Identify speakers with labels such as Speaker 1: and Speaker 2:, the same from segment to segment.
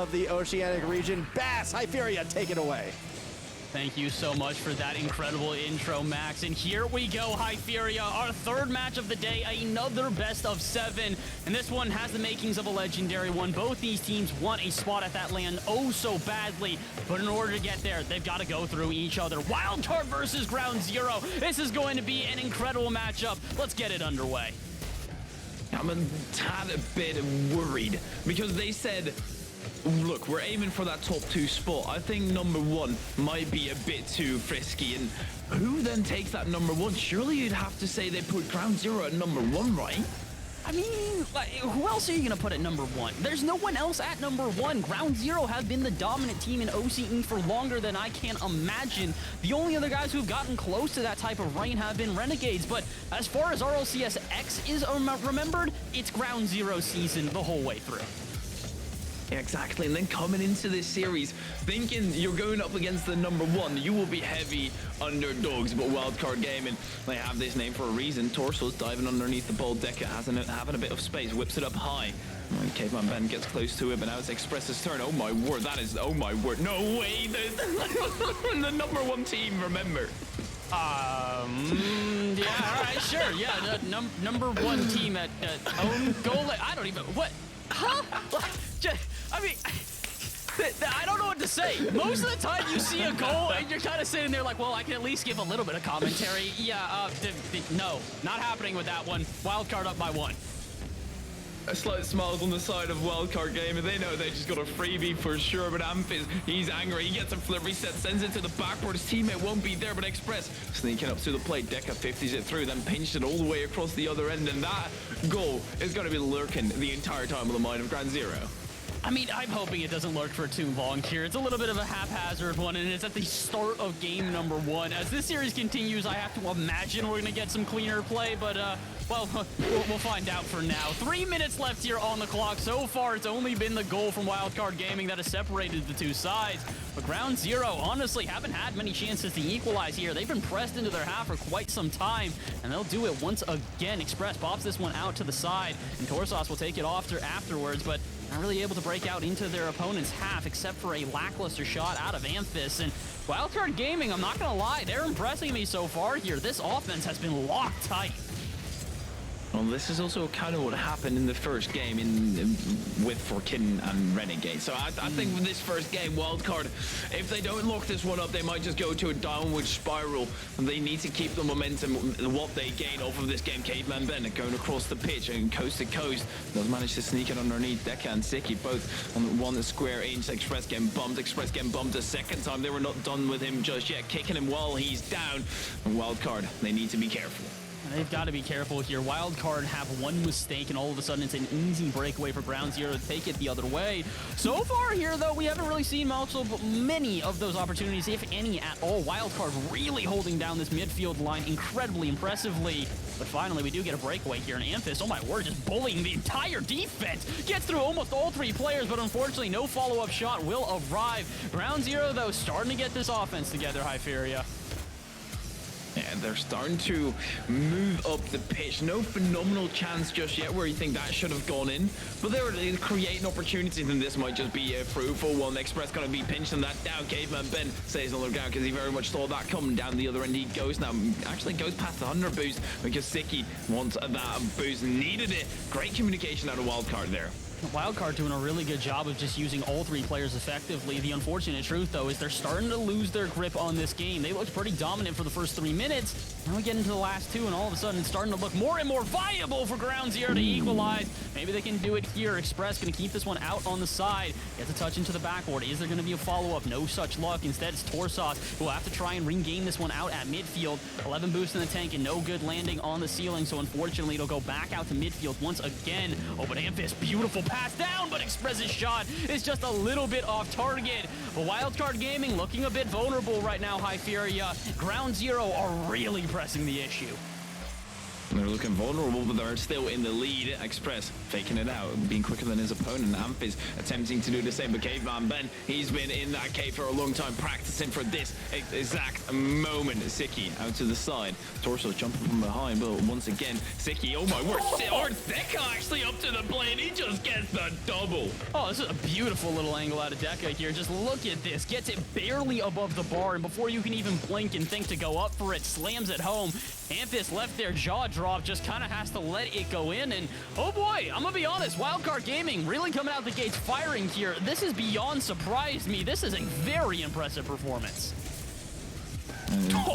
Speaker 1: of the Oceanic region. Bass, Hyperia, take it away.
Speaker 2: Thank you so much for that incredible intro, Max. And here we go, Hyperia, our third match of the day, another best of 7. And this one has the makings of a legendary one. Both these teams want a spot at that land oh so badly. But in order to get there, they've got to go through each other. Wildcard versus Ground Zero. This is going to be an incredible matchup. Let's get it underway.
Speaker 3: I'm a tad a bit worried because they said, look, we're aiming for that top 2 spot. I think number 1 might be a bit too frisky. And who then takes that number 1? Surely you'd have to say they put Ground Zero at number 1, right?
Speaker 2: I mean, like, who else are you going to put at number 1? There's no one else at number 1. Ground Zero has been the dominant team in OCE for longer than I can imagine. The only other guys who've gotten close to that type of reign have been Renegades. But as far as RLCS X is remembered, it's Ground Zero season the whole way through.
Speaker 3: Yeah, exactly. And then coming into this series, thinking you're going up against the number 1, you will be heavy underdogs. But Wildcard Gaming, they have this name for a reason. Torso's diving underneath the ball. Deca having a bit of space, whips it up high. Caveman Ben gets close to it, but now it's Express's turn. Oh my word, that is, oh my word. No way, the number 1 team, remember.
Speaker 2: Yeah, all right, sure. Yeah, number 1 team at own goal. I don't even, what? Huh? I mean, I don't know what to say. Most of the time you see a goal and you're kind of sitting there like, well, I can at least give a little bit of commentary. Yeah, no, not happening with that one. Wildcard up by 1.
Speaker 3: A slight smiles on the side of Wildcard Gaming. They know they just got a freebie for sure, but Amphis, he's angry. He gets a flip reset, sends it to the backboard. His teammate won't be there, but Express sneaking up to the plate. Deca 50s it through, then pinched it all the way across the other end, and that goal is going to be lurking the entire time of the mind of Ground Zero.
Speaker 2: I mean, I'm hoping it doesn't lurk for too long here. It's a little bit of a haphazard one, and it's at the start of game number 1. As this series continues, I have to imagine we're going to get some cleaner play, but, well, we'll find out for now. 3 minutes left here on the clock. So far, it's only been the goal from Wildcard Gaming that has separated the two sides. But Ground Zero, honestly, haven't had many chances to equalize here. They've been pressed into their half for quite some time, and they'll do it once again. Express pops this one out to the side, and Torsos will take it off afterwards, but not really able to break out into their opponent's half except for a lackluster shot out of Amphis. And Wildcard Gaming, I'm not going to lie, they're impressing me so far here. This offense has been locked tight.
Speaker 3: Well, this is also kind of what happened in the first game with Forkin and Renegade. So I think with this first game, Wildcard, if they don't lock this one up, they might just go to a downward spiral. And they need to keep the momentum, what they gain off of this game. Caveman Bennett going across the pitch and coast to coast. Does manage to sneak it underneath. Deca and Siki both on 1 square inch. Express getting bumped. Express getting bumped a second time. They were not done with him just yet. Kicking him while he's down. And Wildcard, they need to be careful.
Speaker 2: They've got to be careful here. Wildcard have one mistake, and all of a sudden it's an easy breakaway for Ground Zero to take it the other way. So far here, though, we haven't really seen many of those opportunities, if any at all. Wildcard really holding down this midfield line incredibly impressively. But finally, we do get a breakaway here, and Amphis, oh my word, just bullying the entire defense. Gets through almost all 3 players, but unfortunately, no follow-up shot will arrive. Ground Zero, though, starting to get this offense together, Hyperia.
Speaker 3: And they're starting to move up the pitch. No phenomenal chance just yet where you think that should have gone in. But they're creating opportunities, and this might just be a fruitful one. Express going to be pinching that down. Caveman Ben stays on the ground because he very much saw that coming down the other end. He goes now, actually goes past the 100 boost because Siki wants that boost. Needed it. Great communication out of Wildcard there.
Speaker 2: Wildcard doing a really good job of just using all 3 players effectively. The unfortunate truth, though, is they're starting to lose their grip on this game. They looked pretty dominant for the first 3 minutes. Now we get into the last 2, and all of a sudden it's starting to look more and more viable for Ground Zero to equalize. Maybe they can do it here. Express going to keep this one out on the side. Gets a touch into the backboard. Is there going to be a follow-up? No such luck. Instead, it's Torsos who will have to try and regain this one out at midfield. 11 boost in the tank and no good landing on the ceiling, so unfortunately it'll go back out to midfield once again. Oh, but Amphis, beautiful pass down, but Express's shot is just a little bit off target. But Wildcard Gaming looking a bit vulnerable right now, Hyperia. Ground Zero are really pressing the issue.
Speaker 3: They're looking vulnerable, but they're still in the lead. Express faking it out, being quicker than his opponent. Amphiz attempting to do the same, but Caveman Ben, he's been in that cave for a long time, practicing for this exact moment. Siki out to the side. Torso jumping from behind, but once again, Siki, oh my word, Deka actually up to the plane. He just gets the double.
Speaker 2: Oh, this is a beautiful little angle out of Deka here. Just look at this. Gets it barely above the bar, and before you can even blink and think to go up for it, slams it home. Amphiz left their jaw drop, just kind of has to let it go in, and oh boy, I'm gonna be honest, Wildcard Gaming really coming out the gates firing here. This is beyond surprised me. This is a very impressive performance.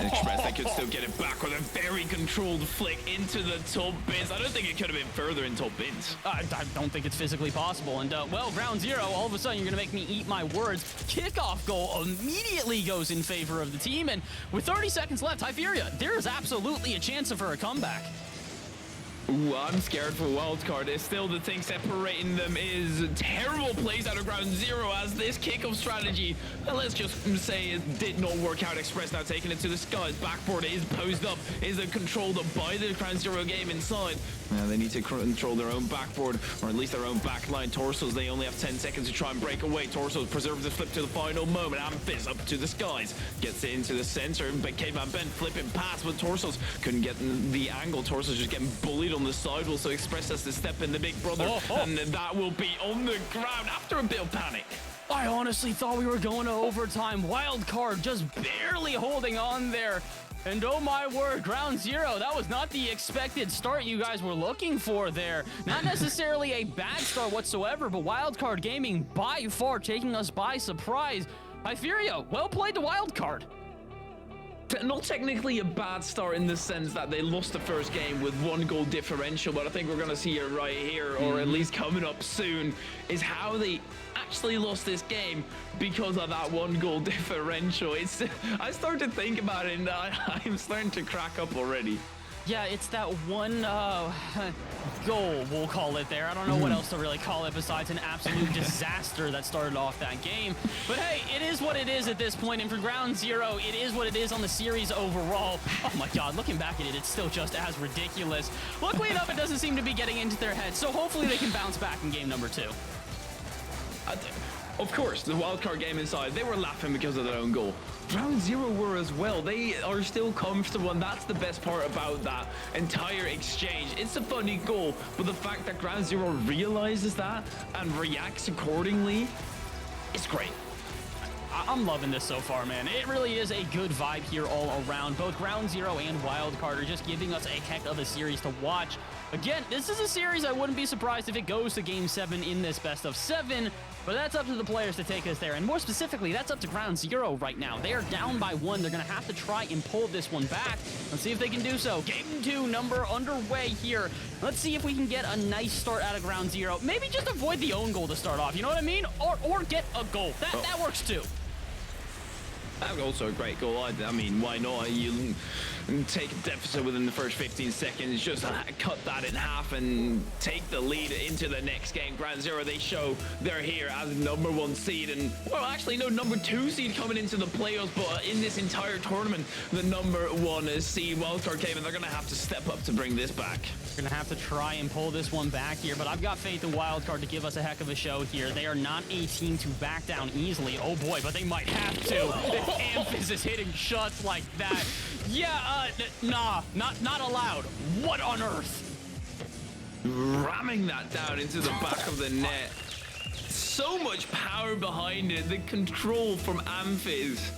Speaker 3: Express, they could still get it back with a very controlled flick into the top bins. I don't think it could have been further in top bins.
Speaker 2: I don't think it's physically possible. And, well, round zero, all of a sudden you're going to make me eat my words. Kickoff goal immediately goes in favor of the team. And with 30 seconds left, Hyperia, there is absolutely a chance for a comeback.
Speaker 3: Ooh, I'm scared for Wildcard. It's still the thing separating them is terrible plays out of ground zero as this kickoff strategy, let's just say it did not work out. Express now taking it to the skies. Backboard is posed up, is controlled by the ground zero game inside. Now they need to control their own backboard, or at least their own backline. Torsos, they only have 10 seconds to try and break away. Torsos preserves the flip to the final moment. Amphiz up to the skies, gets it into the center, but Caveman Ben flipping past, but Torsos couldn't get the angle. Torsos just getting bullied on the sidewall, so Express has to step in the big brother, and that will be on the ground after a bit of panic.
Speaker 2: I honestly thought we were going to overtime. Wildcard just barely holding on there. And oh my word, ground zero, that was not the expected start you guys were looking for there. Not necessarily a bad start whatsoever, but Wildcard Gaming by far taking us by surprise. Hyperia, well played to Wildcard.
Speaker 3: Not technically a bad start in the sense that they lost the first game with 1 goal differential, but I think we're going to see it right here, or at least coming up soon, is how they actually lost this game because of that 1 goal differential. I started to think about it, and I'm starting to crack up already.
Speaker 2: Yeah, it's that one goal, we'll call it there. I don't know what else to really call it besides an absolute disaster that started off that game. But hey, it is what it is at this point, and for ground zero, it is what it is on the series overall. Oh my god, looking back at it, it's still just as ridiculous. Luckily enough, it doesn't seem to be getting into their heads, so hopefully they can bounce back in game number 2.
Speaker 3: Of course, the wildcard game inside, they were laughing because of their own goal. Ground zero were as well. They are still comfortable, and that's the best part about that entire exchange. It's a funny goal, but the fact that ground zero realizes that and reacts accordingly, it's great.
Speaker 2: I'm loving this so far, man. It really is a good vibe here all around. Both Ground Zero and Wildcard are just giving us a heck of a series to watch. Again, this is a series I wouldn't be surprised if it goes to Game 7 in this best of 7, but that's up to the players to take us there. And more specifically, that's up to Ground Zero right now. They are down by 1. They're going to have to try and pull this one back. Let's see if they can do so. Game 2 number underway here. Let's see if we can get a nice start out of Ground Zero. Maybe just avoid the own goal to start off, you know what I mean? Or get a goal. That works too.
Speaker 3: That was also a great goal. I mean, why not? You take a deficit within the first 15 seconds, just cut that in half and take the lead into the next game. Ground Zero, they show they're here as number 1 seed, and well, actually no, number 2 seed coming into the playoffs, but in this entire tournament, the number 1 seed Wildcard came, and they're gonna have to step up to bring this back.
Speaker 2: We're gonna have to try and pull this one back here, but I've got faith in Wildcard to give us a heck of a show here. They are not a team to back down easily. Oh boy, but they might have to. Amphiz is hitting shots like that. Yeah, nah, not allowed. What on earth?
Speaker 3: Ramming that down into the back of the net. So much power behind it. The control from Amphiz.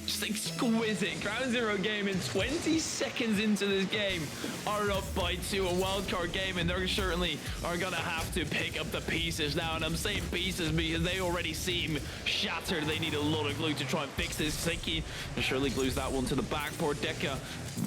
Speaker 3: Just exquisite. Ground Zero game in 20 seconds into this game are up by 2. A wildcard game, and they're certainly are gonna have to pick up the pieces now. And I'm saying pieces because they already seem shattered. They need a lot of glue to try and fix this. Siki surely glues that one to the backboard. Deka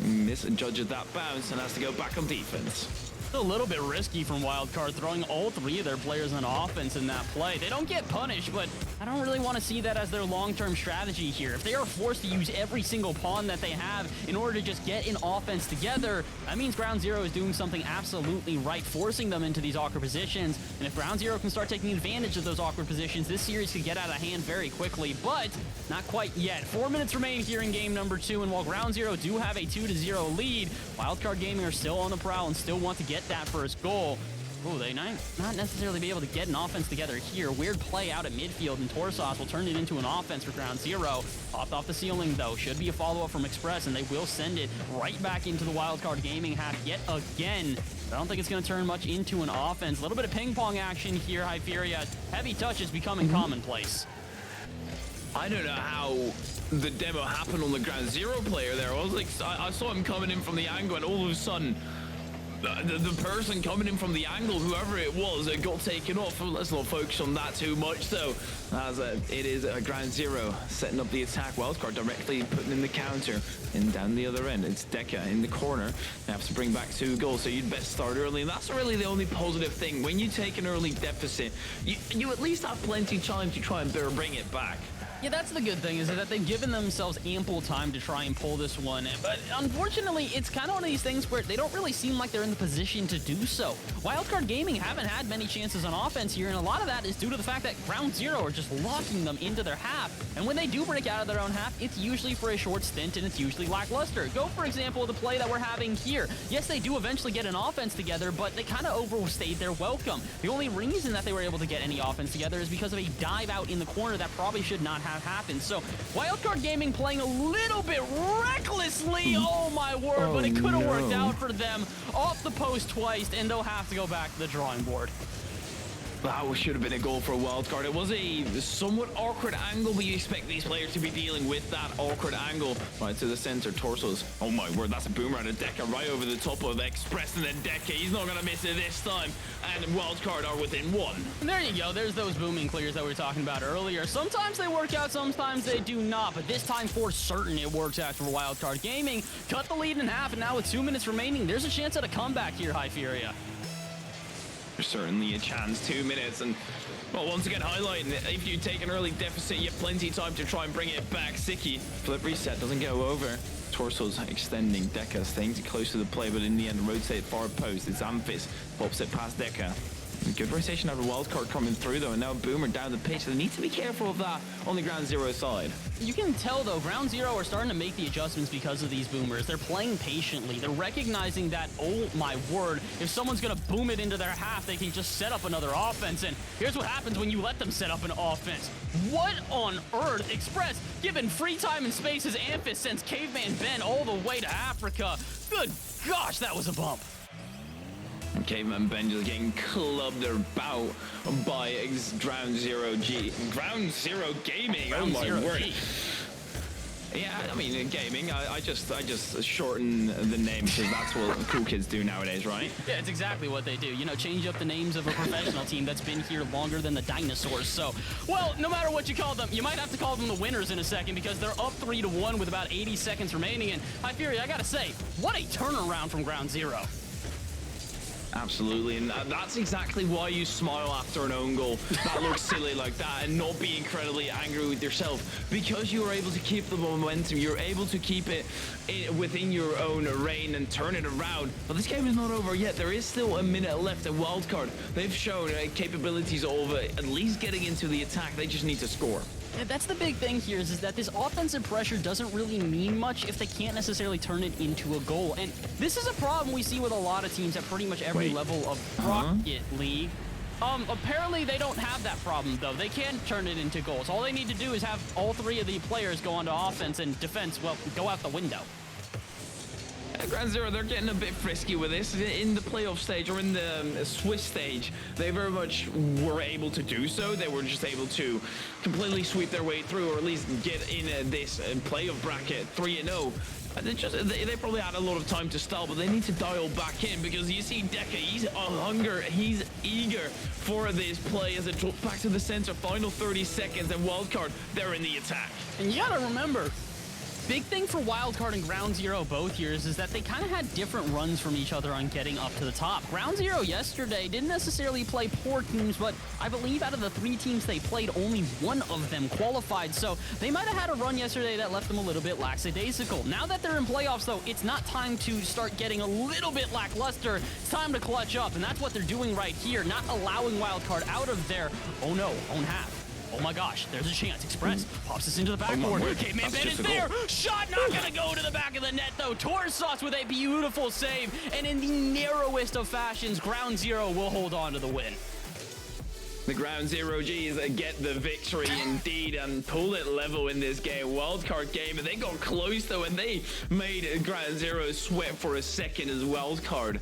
Speaker 3: misjudges that bounce and has to go back on defense.
Speaker 2: A little bit risky from Wildcard, throwing all three of their players on offense in that play. They don't get punished, but I don't really want to see that as their long-term strategy here. If they are forced to use every single pawn that they have in order to just get an offense together, that means Ground Zero is doing something absolutely right, forcing them into these awkward positions. And if Ground Zero can start taking advantage of those awkward positions, this series could get out of hand very quickly, but not quite yet. 4 minutes remain here in game number 2, and while Ground Zero do have a 2-0 lead, Wildcard Gaming are still on the prowl and still want to get that first goal. Oh, they not necessarily be able to get an offense together here. Weird play out at midfield, and Torsos will turn it into an offense for Ground Zero. Popped off the ceiling, though. Should be a follow-up from Express, and they will send it right back into the Wildcard Gaming half yet again. I don't think it's going to turn much into an offense. A little bit of ping-pong action here, Hyperia. Heavy touch is becoming commonplace.
Speaker 3: I don't know how the demo happened on the Ground Zero player there. I saw him coming in from the angle, and all of a sudden, the person coming in from the angle, whoever it was, it got taken off. Let's not focus on that too much, though. As it is a Ground Zero setting up the attack. Wildcard directly putting in the counter, and down the other end, it's Deka in the corner. They have to bring back 2 goals, so you'd best start early. And that's really the only positive thing. When you take an early deficit, you at least have plenty of time to try and bring it back.
Speaker 2: Yeah, that's the good thing, is that they've given themselves ample time to try and pull this one. But unfortunately, it's kind of one of these things where they don't really seem like they're in the position to do so. Wildcard Gaming haven't had many chances on offense here, and a lot of that is due to the fact that Ground Zero are just locking them into their half. And when they do break out of their own half, it's usually for a short stint, and it's usually lackluster. Go, for example, the play that we're having here. Yes, they do eventually get an offense together, but they kind of overstayed their welcome. The only reason that they were able to get any offense together is because of a dive out in the corner that probably should not have happened. So Wildcard Gaming playing a little bit recklessly, oh my word, but it could have worked out for them. Off the post twice, and they'll have to go back to the drawing board.
Speaker 3: That should have been a goal for a Wildcard. It was a somewhat awkward angle, but you expect these players to be dealing with that awkward angle. Right to the center, Torsos. Oh my word, that's a boomerang to Deka right over the top of Express, and then Deka, he's not going to miss it this time. And Wildcard are within 1.
Speaker 2: And there you go, there's those booming clears that we were talking about earlier. Sometimes they work out, sometimes they do not, but this time for certain it works out for Wildcard Gaming. Cut the lead in half, and now with 2 minutes remaining, there's a chance at a comeback here, Hyperia.
Speaker 3: There's certainly a chance. 2 minutes, and well, once again highlighting if you take an early deficit, you have plenty of time to try and bring it back. Sicky flip reset doesn't go over. Torso's extending. Deka staying close to the play, but in the end rotate far post. It's Amphis pops it past Deka. Good rotation out of Wildcard coming through, though, and now Boomer down the pitch. They need to be careful of that on the Ground Zero side.
Speaker 2: You can tell, though, Ground Zero are starting to make the adjustments because of these boomers. They're playing patiently. They're recognizing that, oh my word, if someone's going to boom it into their half, they can just set up another offense. And here's what happens when you let them set up an offense. What on earth? Express, given free time and space as Amphis sends Caveman Ben all the way to Africa. Good gosh, that was a bump.
Speaker 3: Caveman Ben just getting clubbed about by Ground Zero Gaming. Oh my word. Yeah, I mean, gaming, I just shorten the name because that's what cool kids do nowadays, right?
Speaker 2: Yeah, it's exactly what they do. You know, change up the names of a professional team that's been here longer than the dinosaurs. So, well, no matter what you call them, you might have to call them the winners in a second because they're up 3-1 with about 80 seconds remaining. And Hyperia, I gotta say, what a turnaround from Ground Zero.
Speaker 3: Absolutely, and that's exactly why you smile after an own goal that looks silly like that and not be incredibly angry with yourself, because you are able to keep the momentum, you're able to keep it within your own reign and turn it around. But this game is not over yet. There is still a minute left at Wildcard. They've shown capabilities of at least getting into the attack. They just need to score.
Speaker 2: Yeah, that's the big thing here is that this offensive pressure doesn't really mean much if they can't necessarily turn it into a goal. And this is a problem we see with a lot of teams at pretty much every level of Rocket League. Apparently they don't have that problem, though. They can turn it into goals. All they need to do is have all 3 of the players go onto offense, and defense, well, go out the window.
Speaker 3: Ground Zero, they're getting a bit frisky with this. In the playoff stage or in the Swiss stage, they very much were able to do so. They were just able to completely sweep their way through, or at least get in this playoff bracket 3-0. They probably had a lot of time to stall, but they need to dial back in because you see Deka, he's he's eager for this play as it drops back to the center. Final 30 seconds, and Wildcard, they're in the attack.
Speaker 2: And you gotta remember, Big thing for Wildcard and Ground Zero both years is that they kind of had different runs from each other on getting up to the top. Ground Zero yesterday didn't necessarily play poor teams, but I believe out of the 3 teams they played, only one of them qualified. So they might have had a run yesterday that left them a little bit lackadaisical. Now that they're in playoffs, though, it's not time to start getting a little bit lackluster. It's time to clutch up, and that's what they're doing right here, not allowing Wildcard out of there. Oh no, own half. Oh my gosh, there's a chance. Express pops this into the backboard. Caveman Ben is there. Shot not gonna go to the back of the net though. Torsos with a beautiful save. And in the narrowest of fashions, Ground Zero will hold on to the win.
Speaker 3: The Ground Zero G's get the victory indeed and pull it level in this game. Wildcard game, and they got close though, and they made Ground Zero sweat for a second as wildcard.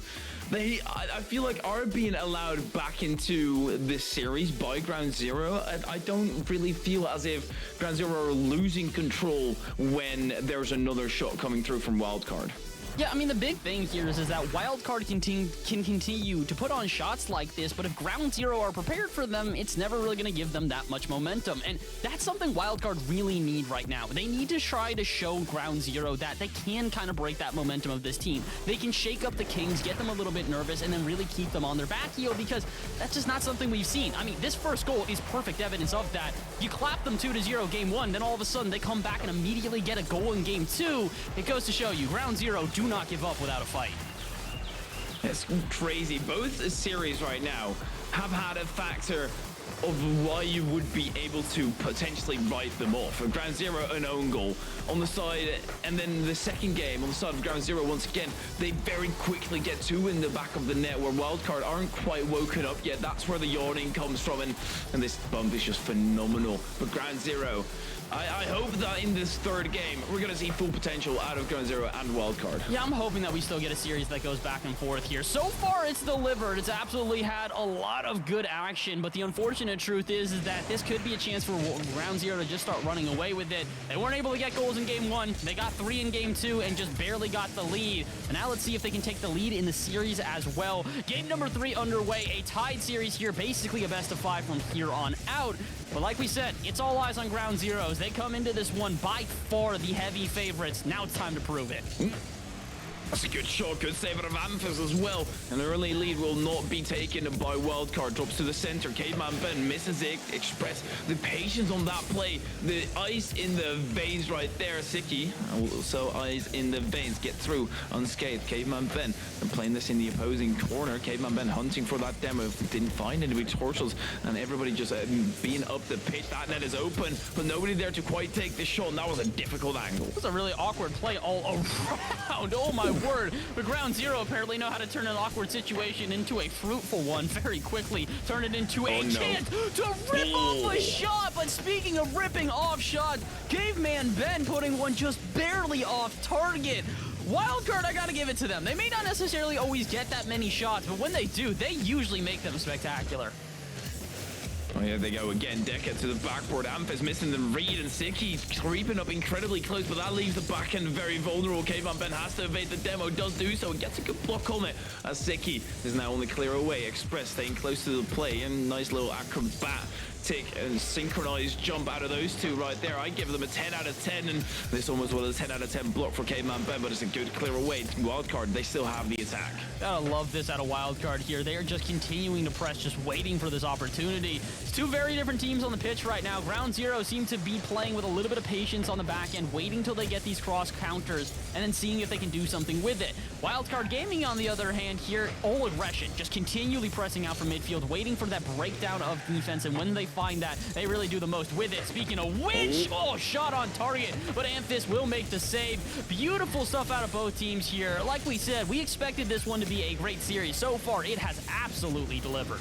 Speaker 3: I feel like are being allowed back into this series by Ground Zero. I don't really feel as if Ground Zero are losing control when there's another shot coming through from Wildcard.
Speaker 2: Yeah, I mean, the big thing here is that Wildcard can continue to put on shots like this, but if Ground Zero are prepared for them, it's never really going to give them that much momentum. And that's something Wildcard really need right now. They need to try to show Ground Zero that they can kind of break that momentum of this team. They can shake up the Kings, get them a little bit nervous, and then really keep them on their back heel, because that's just not something we've seen. I mean, this first goal is perfect evidence of that. You clap them 2-0 game 1, then all of a sudden they come back and immediately get a goal in game 2. It goes to show you, Ground Zero do not give up without a fight.
Speaker 3: It's crazy. Both series right now have had a factor of why you would be able to potentially write them off. Ground Zero, an own goal on the side, and then the second game on the side of Ground Zero, once again, they very quickly get 2 in the back of the net where Wildcard aren't quite woken up yet. That's where the yawning comes from, and this bump is just phenomenal. But Ground Zero, I hope that in this third game, we're going to see full potential out of Ground Zero and Wildcard.
Speaker 2: Yeah, I'm hoping that we still get a series that goes back and forth here. So far, it's delivered. It's absolutely had a lot of good action, but the unfortunate truth is that this could be a chance for Ground Zero to just start running away with it. They weren't able to get goals in game 1. They got 3 in game 2 and just barely got the lead. And now let's see if they can take the lead in the series as well. Game number 3 underway, a tied series here, basically a best of 5 from here on out. But like we said, it's all eyes on Ground Zeros. They come into this one by far the heavy favorites. Now it's time to prove it.
Speaker 3: That's a good shot, good save out of Amphis as well. An early lead will not be taken by Wildcard. Drops to the center. Caveman Ben misses it. Express the patience on that play. The ice in the veins right there. Siki, also eyes in the veins. Get through unscathed. Caveman Ben playing this in the opposing corner. Caveman Ben hunting for that demo. Didn't find any torsos, and everybody just being up the pitch. That net is open, but nobody there to quite take the shot. And that was a difficult angle.
Speaker 2: It was a really awkward play all around. Oh my word. But Ground Zero apparently know how to turn an awkward situation into a fruitful one very quickly. Turn it into a chance to rip off a shot. But speaking of ripping off shots, Caveman Ben putting one just barely off target. Wildcard, I gotta give it to them. They may not necessarily always get that many shots, but when they do, they usually make them spectacular.
Speaker 3: Oh, yeah, they go again. Deca to the backboard. Amphis missing the read, and Siki creeping up incredibly close, but that leaves the back end very vulnerable. Caveman Ben has to evade the demo, does do so, and gets a good block on it, as Siki is now on the clear away. Express staying close to the play, and nice little acrobatic and synchronized jump out of those two right there. I give them a 10 out of 10, and this almost was a 10 out of 10 block for Caveman Ben, but it's a good clear away. Wildcard, they still have the attack.
Speaker 2: Gotta love this out of Wildcard here. They are just continuing to press, just waiting for this opportunity. It's 2 very different teams on the pitch right now. Ground Zero seem to be playing with a little bit of patience on the back end, waiting till they get these cross counters, and then seeing if they can do something with it. Wildcard Gaming, on the other hand here, all aggression, just continually pressing out from midfield, waiting for that breakdown of defense, and when they find that, they really do the most with it. Speaking of which, shot on target, but Amphis will make the save. Beautiful stuff out of both teams here. Like we said, we expected this one to be a great series. So far, it has absolutely delivered.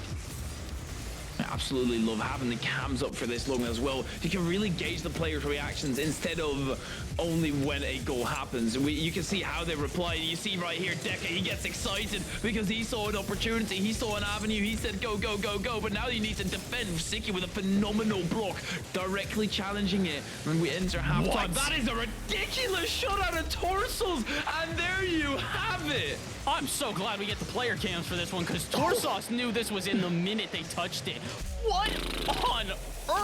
Speaker 3: I absolutely love having the cams up for this long as well. You can really gauge the players' reactions instead of only when a goal happens. You can see how they reply. You see right here, Deca, he gets excited because he saw an opportunity. He saw an avenue. He said, go, go, go, go. But now you need to defend. Siki with a phenomenal block, directly challenging it. And we enter halftime. That is a ridiculous shot out of Torsos. And there you have it.
Speaker 2: I'm so glad we get the player cams for this one, because Torsos knew this was in the minute they touched it. What on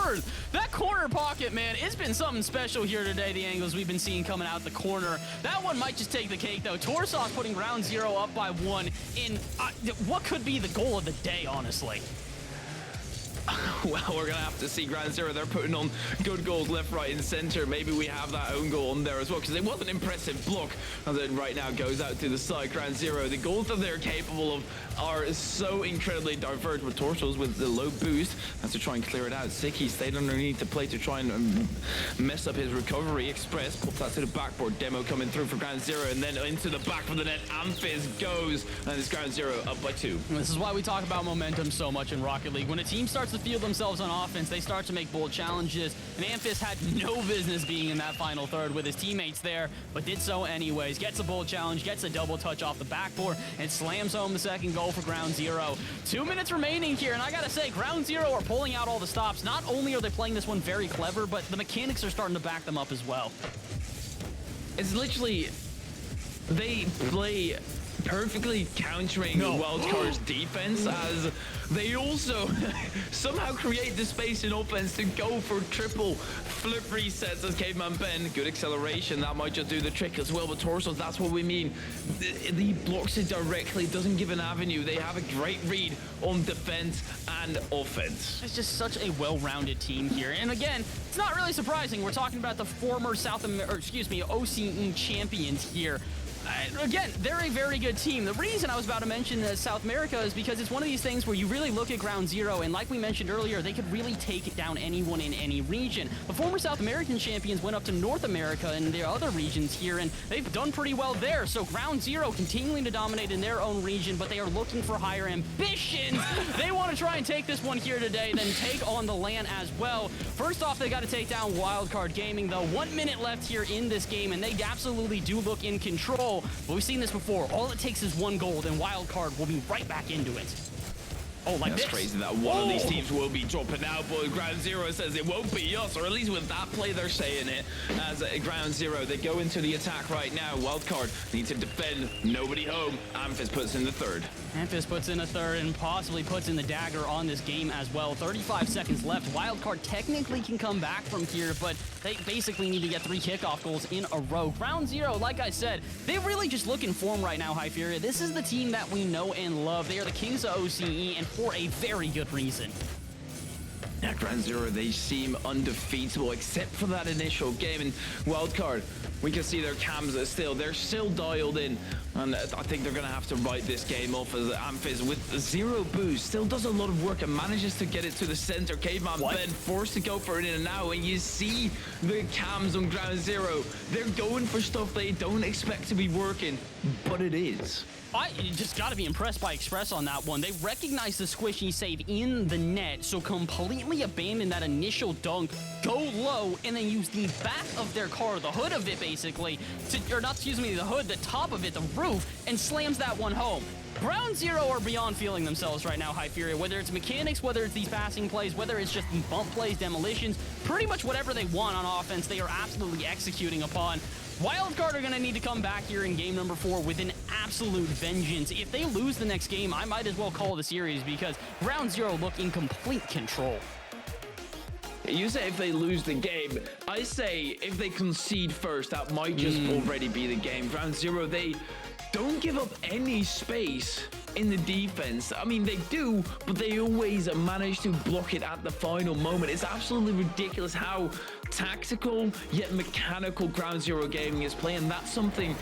Speaker 2: earth? That corner pocket, man, it's been something special here today, the angles we've been seeing coming out the corner. That one might just take the cake, though. Torsos putting Ground Zero up by 1 in what could be the goal of the day, honestly.
Speaker 3: Well, we're going to have to see Ground Zero. They're putting on good goals left, right, and center. Maybe we have that own goal on there as well, because it was an impressive block. And then right now goes out to the side. Ground Zero, the goals that they're capable of are so incredibly diverse with Torsos with the low boost. Has to try and clear it out. Siki stayed underneath the play to try and mess up his recovery. Express puts that to the backboard. Demo coming through for Ground Zero, and then into the back of the net. Amphiz goes, and it's Ground Zero up by 2.
Speaker 2: This is why we talk about momentum so much in Rocket League. When a team starts to feel themselves on offense, they start to make bold challenges, and Amphiz had no business being in that final third with his teammates there, but did so anyways. Gets a bold challenge, gets a double touch off the backboard, and slams home the second goal for Ground Zero. 2 minutes remaining here, and I gotta say, Ground Zero are pulling out all the stops. Not only are they playing this one very clever, but the mechanics are starting to back them up as well.
Speaker 3: It's literally, they play perfectly countering Wildcard's defense, as they also somehow create the space in offense to go for triple flip resets as Caveman Ben. Good acceleration, that might just do the trick as well, but Torsos, that's what we mean. He blocks it directly, doesn't give an avenue. They have a great read on defense and offense.
Speaker 2: It's just such a well-rounded team here. And again, it's not really surprising. We're talking about the former Oceania champions here. Again, they're a very good team. The reason I was about to mention South America is because it's one of these things where you really look at Ground Zero, and like we mentioned earlier, they could really take down anyone in any region. The former South American champions went up to North America and their other regions here, and they've done pretty well there. So Ground Zero continuing to dominate in their own region, but they are looking for higher ambitions. They want to try and take this one here today, then take on the LAN as well. First off, they got to take down Wildcard Gaming, though. 1 minute left here in this game, and they absolutely do look in control. But we've seen this before. All it takes is 1 goal, and Wildcard will be right back into it. Oh, like
Speaker 3: That's
Speaker 2: this.
Speaker 3: crazy that one of these teams will be dropping out, but Ground Zero says it won't be us, or at least with that play they're saying it. As Ground Zero, they go into the attack right now. Wildcard need to defend, nobody home. Amphiz puts in the third.
Speaker 2: Amphiz puts in a third and possibly puts in the dagger on this game as well. 35 seconds left. Wildcard technically can come back from here, but they basically need to get 3 kickoff goals in a row. Ground Zero, like I said, they really just look in form right now, Hyperia. This is the team that we know and love. They are the kings of OCE, and for a very good reason.
Speaker 3: Yeah, Ground Zero, they seem undefeatable except for that initial game. And Wildcard, we can see their cams are they're still dialed in. And I think they're going to have to write this game off as Amphiz with 0 boost. Still does a lot of work and manages to get it to the center. Caveman Ben forced to go for it in and out. And you see the cams on Ground Zero. They're going for stuff they don't expect to be working, but it is.
Speaker 2: I just got to be impressed by Express on that one. They recognize the squishy save in the net, so completely abandon that initial dunk, go low, and then use the back of their car, the hood of it basically, the hood, the top of it, the roof, and slams that one home. Ground Zero are beyond feeling themselves right now, Hyperia. Whether it's mechanics, whether it's these passing plays, whether it's just the bump plays, demolitions, pretty much whatever they want on offense, they are absolutely executing upon. Wildcard are going to need to come back here in game number 4 with an absolute vengeance. If they lose the next game, I might as well call the series because Ground Zero look in complete control.
Speaker 3: You say if they lose the game. I say if they concede first, that might just already be the game. Ground Zero, they don't give up any space in the defense. I mean, they do, but they always manage to block it at the final moment. It's absolutely ridiculous how tactical yet mechanical Ground Zero Gaming is playing. That's something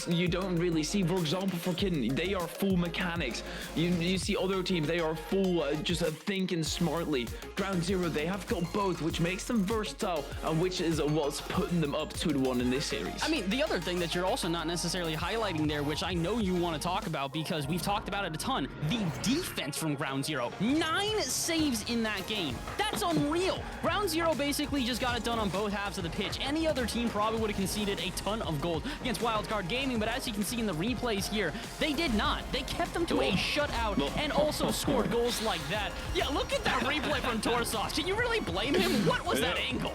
Speaker 3: you don't really see. For example, for Kitten, they are full mechanics. You see other teams, they are full just thinking smartly. Ground Zero, they have got both, which makes them versatile and which is what's putting them up 2-1 in this series.
Speaker 2: I mean, the other thing that you're also not necessarily highlighting there, which I know you want to talk about because we've talked about it a ton, the defense from Ground Zero. 9 saves in that game. That's unreal. Ground Zero basically just got it done on both halves of the pitch. Any other team probably would have conceded a ton of goals against Wildcard Gaming, but as you can see in the replays here, they did not. They kept them to a shutout and also scored goals like that. Yeah, look at that replay from Torsos. Can you really blame him? What was that angle?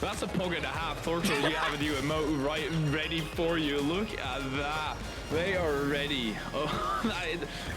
Speaker 3: That's a pug and a half. Torture, you have a new emote right ready for you. Look at that. They are ready. Oh,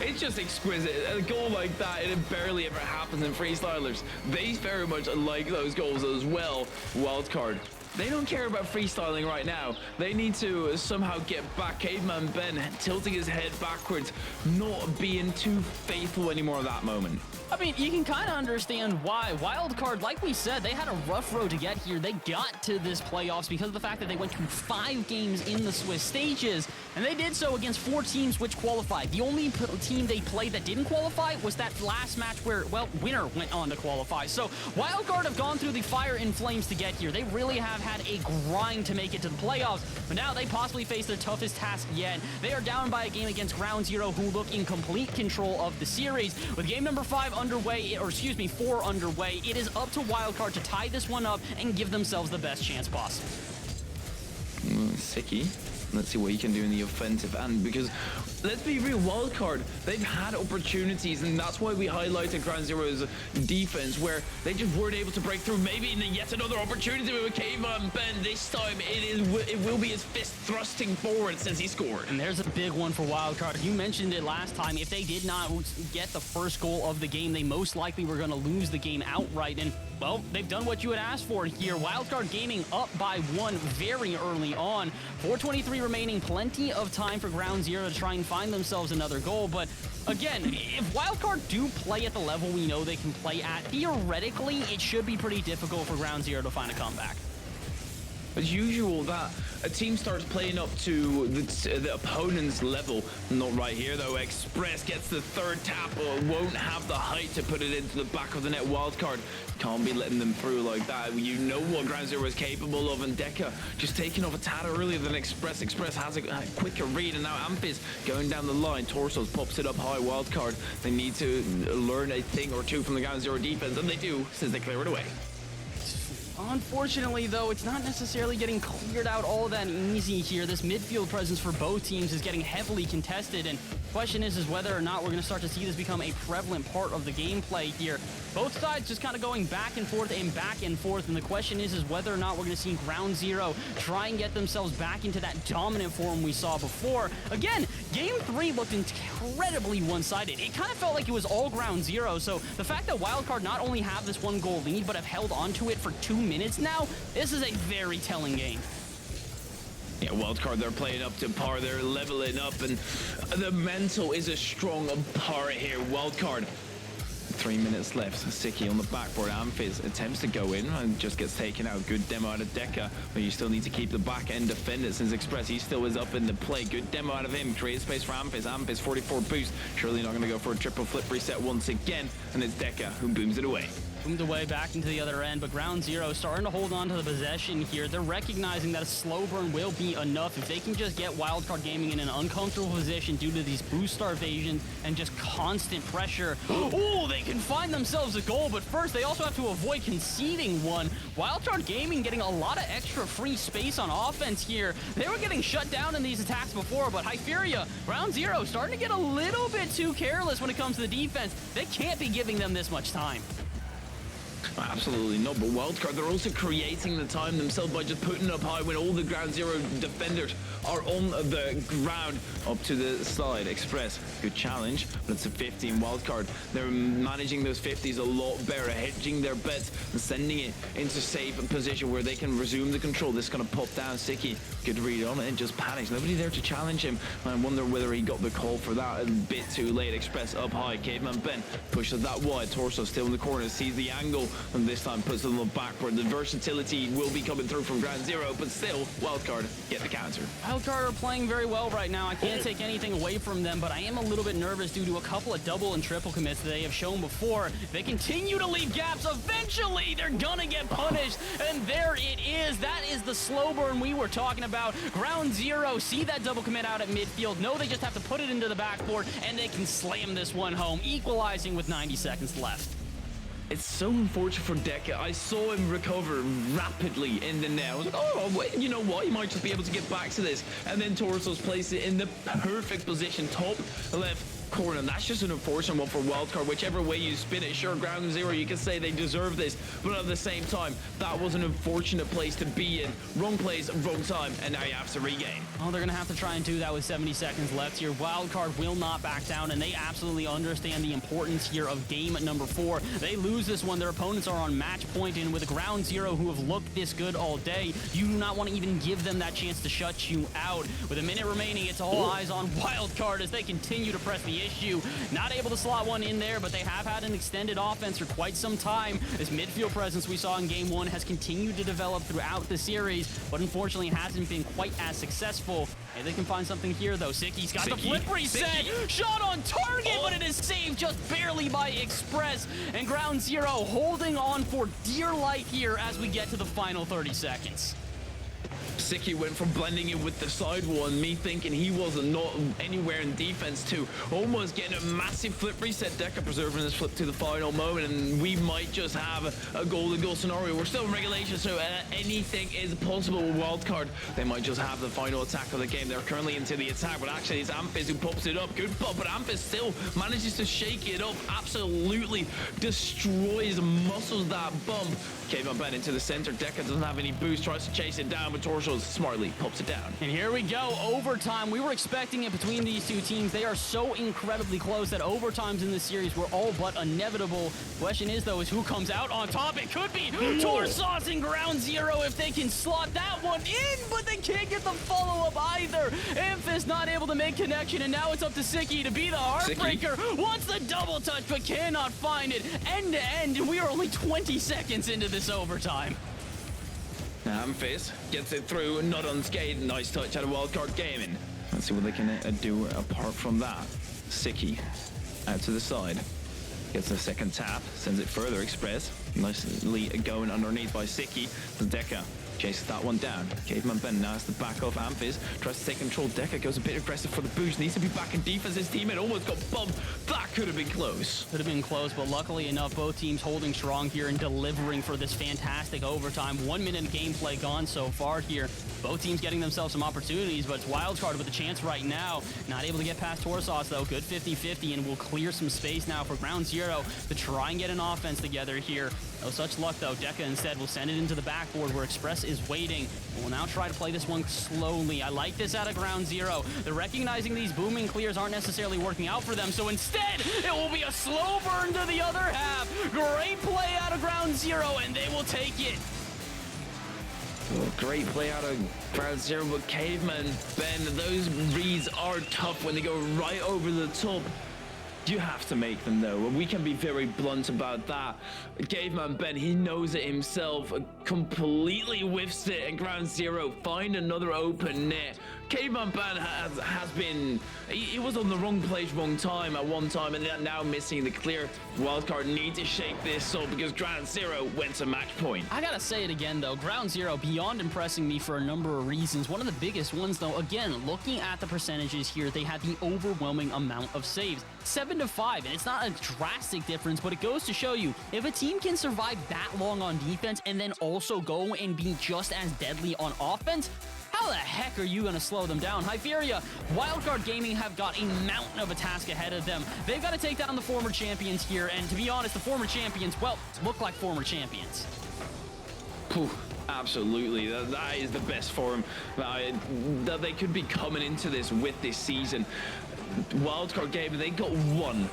Speaker 3: it's just exquisite. A goal like that, it barely ever happens in freestylers. They very much like those goals as well. Wildcard. They don't care about freestyling right now. They need to somehow get back. Caveman Ben tilting his head backwards, not being too faithful anymore at that moment.
Speaker 2: I mean, you can kind of understand why. Wildcard, like we said, they had a rough road to get here. They got to this playoffs because of the fact that they went to 5 games in the Swiss stages, and they did so against 4 teams which qualified. The only team they played that didn't qualify was that last match where, well, winner went on to qualify. So Wildcard have gone through the fire and flames to get here. They really have had a grind to make it to the playoffs, but now they possibly face their toughest task yet. They are down by a game against Ground Zero, who look in complete control of the series. With game number 5 underway, or excuse me, 4 underway, it is up to Wildcard to tie this one up and give themselves the best chance possible.
Speaker 3: Sicky. Let's see what he can do in the offensive end, because let's be real, Wildcard, they've had opportunities, and that's why we highlighted Ground Zero's defense, where they just weren't able to break through. Maybe in yet another opportunity with Caveman Ben. This time it will be his fist thrusting forward since he scored.
Speaker 2: And there's a big one for Wildcard. You mentioned it last time. If they did not get the first goal of the game, they most likely were going to lose the game outright. And, well, they've done what you had asked for here. Wildcard Gaming up by 1 very early on. 4:23 remaining, plenty of time for Ground Zero to try and find themselves another goal. But again, if Wildcard do play at the level we know they can play at, theoretically, it should be pretty difficult for Ground Zero to find a comeback.
Speaker 3: As usual, that a team starts playing up to the opponent's level. Not right here, though. Express gets the 3rd tap, but won't have the height to put it into the back of the net. Wildcard can't be letting them through like that. You know what Ground Zero is capable of, and Deca just taking off a tad earlier than Express. Express has a quicker read, and now Amphis going down the line. Torsos pops it up high. Wildcard, they need to learn a thing or two from the Ground Zero defense, and they do, since they clear it away.
Speaker 2: Unfortunately, though, it's not necessarily getting cleared out all that easy here. This midfield presence for both teams is getting heavily contested, and the question is whether or not we're going to start to see this become a prevalent part of the gameplay here. Both sides just kind of going back and forth, and the question is whether or not we're going to see Ground Zero try and get themselves back into that dominant form we saw before. Again, Game 3 looked incredibly one-sided. It kind of felt like it was all Ground Zero, so the fact that Wildcard not only have this 1-goal lead, but have held onto it for 2 minutes now, this is a very telling game.
Speaker 3: Yeah, Wildcard, they're playing up to par. They're leveling up, and the mental is a strong part here. Wildcard, 3 minutes left. Sicky on the backboard. Amphis attempts to go in and just gets taken out. Good demo out of Deca, but you still need to keep the back end defended since Express, he still is up in the play. Good demo out of him. Create space for Amphis. Amphis, 44 boost. Surely not going to go for a triple flip reset once again, and it's Deca who booms it away.
Speaker 2: Boomed away back into the other end, but Ground Zero starting to hold on to the possession here. They're recognizing that a slow burn will be enough if they can just get Wildcard Gaming in an uncomfortable position due to these boost starvations and just constant pressure. Oh, they can find themselves a goal, but first they also have to avoid conceding one. Wildcard Gaming getting a lot of extra free space on offense here. They were getting shut down in these attacks before, but Hyperia, Ground Zero starting to get a little bit too careless when it comes to the defense. They can't be giving them this much time.
Speaker 3: Absolutely not, but Wildcard, they're also creating the time themselves by just putting it up high when all the Ground Zero defenders are on the ground. Up to the side, Express, good challenge, but it's a 15 Wildcard. They're managing those 50s a lot better, hedging their bets and sending it into safe position where they can resume the control. This is going to pop down. Sicky, good read on it and just panics. Nobody there to challenge him. I wonder whether he got the call for that a bit too late. Express up high, Caveman Ben pushes that wide. Torso still in the corner, sees the angle, and this time puts it on the backward. The versatility will be coming through from Ground Zero, but still, Wildcard get the counter.
Speaker 2: Wildcard are playing very well right now. I can't take anything away from them, but I am a little bit nervous due to a couple of double and triple commits that they have shown before. They continue to leave gaps. Eventually, they're gonna get punished, and there it is. That is the slow burn we were talking about. Ground Zero see that double commit out at midfield. No, they just have to put it into the backboard, and they can slam this one home, equalizing with 90 seconds left.
Speaker 3: It's so unfortunate for Deca. I saw him recover rapidly in the net. I was like, oh, wait, you know what? He might just be able to get back to this. And then Torsos placed it in the perfect position, top left corner, and that's just an unfortunate one for Wildcard. Whichever way you spin it, sure, Ground Zero, you can say they deserve this, but at the same time, that was an unfortunate place to be in. Wrong place, wrong time, and now you have to regain.
Speaker 2: Oh, they're going to have to try and do that with 70 seconds left here. Wildcard will not back down, and they absolutely understand the importance here of game number 4. They lose this one. Their opponents are on match point, and with Ground Zero, who have looked this good all day, you do not want to even give them that chance to shut you out. With a minute remaining, it's all eyes on Wildcard as they continue to press the issue. Not able to slot one in there, but they have had an extended offense for quite some time. This midfield presence we saw in Game 1 has continued to develop throughout the series, but unfortunately hasn't been quite as successful. Hey, they can find something here, though. Sicky's got the flip reset. Shot on target, but it is saved just barely by Express. And Ground Zero holding on for dear life here as we get to the final 30 seconds.
Speaker 3: Sicky went from blending in with the side one, me thinking he wasn't not anywhere in defense, to almost getting a massive flip reset. Deca preserving this flip to the final moment, and we might just have a golden goal scenario. We're still in regulation, so anything is possible with Wildcard. They might just have the final attack of the game. They're currently into the attack, but actually it's Amphis who pops it up. Good pop, but Amphis still manages to shake it up. Absolutely destroys, muscles that bump. Caveman Ben into the center. Deca doesn't have any boost, tries to chase it down, but Torso smartly pops it down.
Speaker 2: And here we go, overtime. We were expecting it between these two teams. They are so incredibly close that overtimes in this series were all but inevitable. Question is, though, is who comes out on top? It could be Torsos and Ground Zero if they can slot that one in, but they can't get the follow-up either. Amphis not able to make connection, and now it's up to Sicky to be the heartbreaker. Wants the double touch, but cannot find it. End to end, and we are only 20 seconds into this overtime.
Speaker 3: Amphis gets it through, not unscathed. Nice touch out of Wildcard Gaming. Let's see what they can do apart from that. Sicky out to the side. Gets a second tap, sends it further. Express nicely going underneath by Sicky. Deca chases that one down. Caveman Ben now has to back off Amphis. Tries to take control. Deca goes a bit aggressive for the boost. Needs to be back in defense. His teammate almost got bumped. That could have been close.
Speaker 2: Could have been close, but luckily enough, both teams holding strong here and delivering for this fantastic overtime. 1 minute of gameplay gone so far here. Both teams getting themselves some opportunities, but it's Wildcard with a chance right now. Not able to get past Torsos, though. Good 50-50, and will clear some space now for Ground Zero to try and get an offense together here. No such luck, though. Deca instead will send it into the backboard where Express is waiting. We'll now try to play this one slowly. I like this out of Ground Zero. They're recognizing these booming clears aren't necessarily working out for them, so instead, it will be a slow burn to the other half. Great play out of Ground Zero, and they will take it.
Speaker 3: Oh, great play out of Ground Zero, but Caveman Ben, those reads are tough when they go right over the top. You have to make them, though. We can be very blunt about that. Caveman Ben, he knows it himself, completely whiffs it, and Ground Zero find another open net. Caveman Ben has been, he was on the wrong place, wrong time at one time, and now missing the clear. Wildcard need to shake this up because Ground Zero went to match point.
Speaker 2: I gotta say it again, though. Ground Zero, beyond impressing me for a number of reasons. One of the biggest ones, though, again, looking at the percentages here, they had the overwhelming amount of saves. 7-5, and it's not a drastic difference, but it goes to show you, if a team can survive that long on defense and then also go and be just as deadly on offense, how the heck are you going to slow them down? Hyperia, Wildcard Gaming have got a mountain of a task ahead of them. They've got to take down the former champions here, and to be honest, the former champions, well, look like former champions.
Speaker 3: Absolutely, that is the best form that they could be coming into this with this season. Wildcard Gaming, they got one,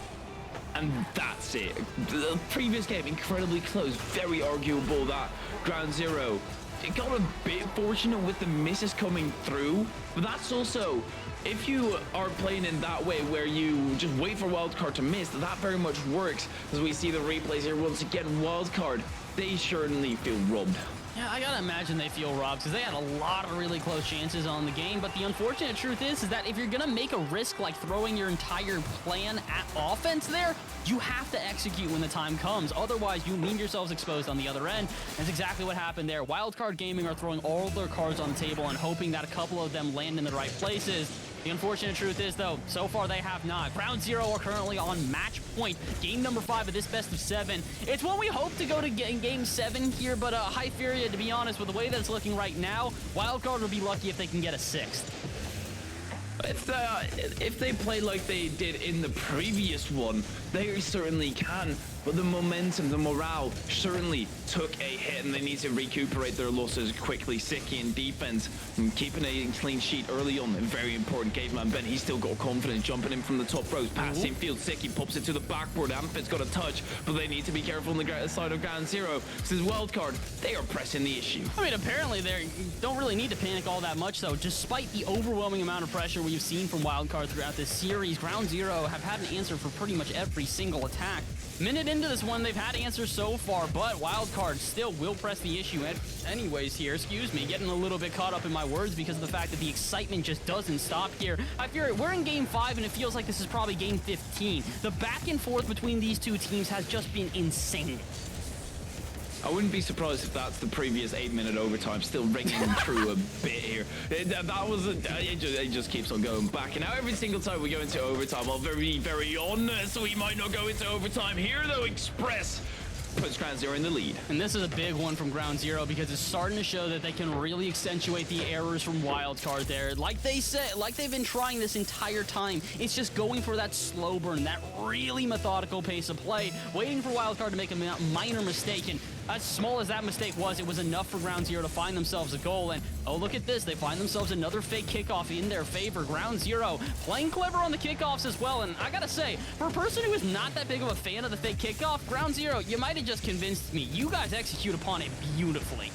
Speaker 3: and that's it. The previous game, incredibly close, very arguable that Ground Zero, it got a bit fortunate with the misses coming through, but that's also, if you are playing in that way where you just wait for Wildcard to miss, that very much works. As we see the replays here once again, Wildcard, they certainly feel robbed.
Speaker 2: Yeah, I gotta imagine they feel robbed because they had a lot of really close chances on the game, but the unfortunate truth is that if you're gonna make a risk like throwing your entire plan at offense there, you have to execute when the time comes. Otherwise, you leave yourselves exposed on the other end. That's exactly what happened there. Wildcard Gaming are throwing all their cards on the table and hoping that a couple of them land in the right places. The unfortunate truth is, though, so far they have not. Ground Zero are currently on match point. Game number 5 of this best of 7. It's one we hope to go to game 7 here, but Hyperia, to be honest, with the way that it's looking right now, Wildcard will be lucky if they can get a 6th.
Speaker 3: If they play like they did in the previous one, they certainly can. But the momentum, the morale certainly took a hit, and they need to recuperate their losses quickly. Siki in defense, and keeping a clean sheet early on, very important. Caveman Ben, he's still got confidence, jumping in from the top rows, passing field. Siki pops it to the backboard. Amphit's got a touch, but they need to be careful on the side of Ground Zero. This is Wildcard. They are pressing the issue.
Speaker 2: I mean, apparently they don't really need to panic all that much, though. Despite the overwhelming amount of pressure we've seen from Wildcard throughout this series, Ground Zero have had an answer for pretty much every single attack. Minute into this one, they've had answers so far, but Wildcard still will press the issue anyways here. Excuse me, getting a little bit caught up in my words because of the fact that the excitement just doesn't stop here. I fear we're in Game 5, and it feels like this is probably Game 15. The back and forth between these two teams has just been insane.
Speaker 3: I wouldn't be surprised if that's the previous 8-minute overtime still ringing through a bit here. It just keeps on going back. And now every single time we go into overtime, I'll very honest, we might not go into overtime here though. Express puts Ground Zero in the lead.
Speaker 2: And this is a big one from Ground Zero because it's starting to show that they can really accentuate the errors from Wildcard there. Like they said, like they've been trying this entire time, it's just going for that slow burn, that really methodical pace of play, waiting for Wildcard to make a minor mistake. And as small as that mistake was, it was enough for Ground Zero to find themselves a goal. And oh, look at this. They find themselves another fake kickoff in their favor. Ground Zero playing clever on the kickoffs as well. And I gotta say, for a person who is not that big of a fan of the fake kickoff, Ground Zero, you might have just convinced me. You guys execute upon it beautifully.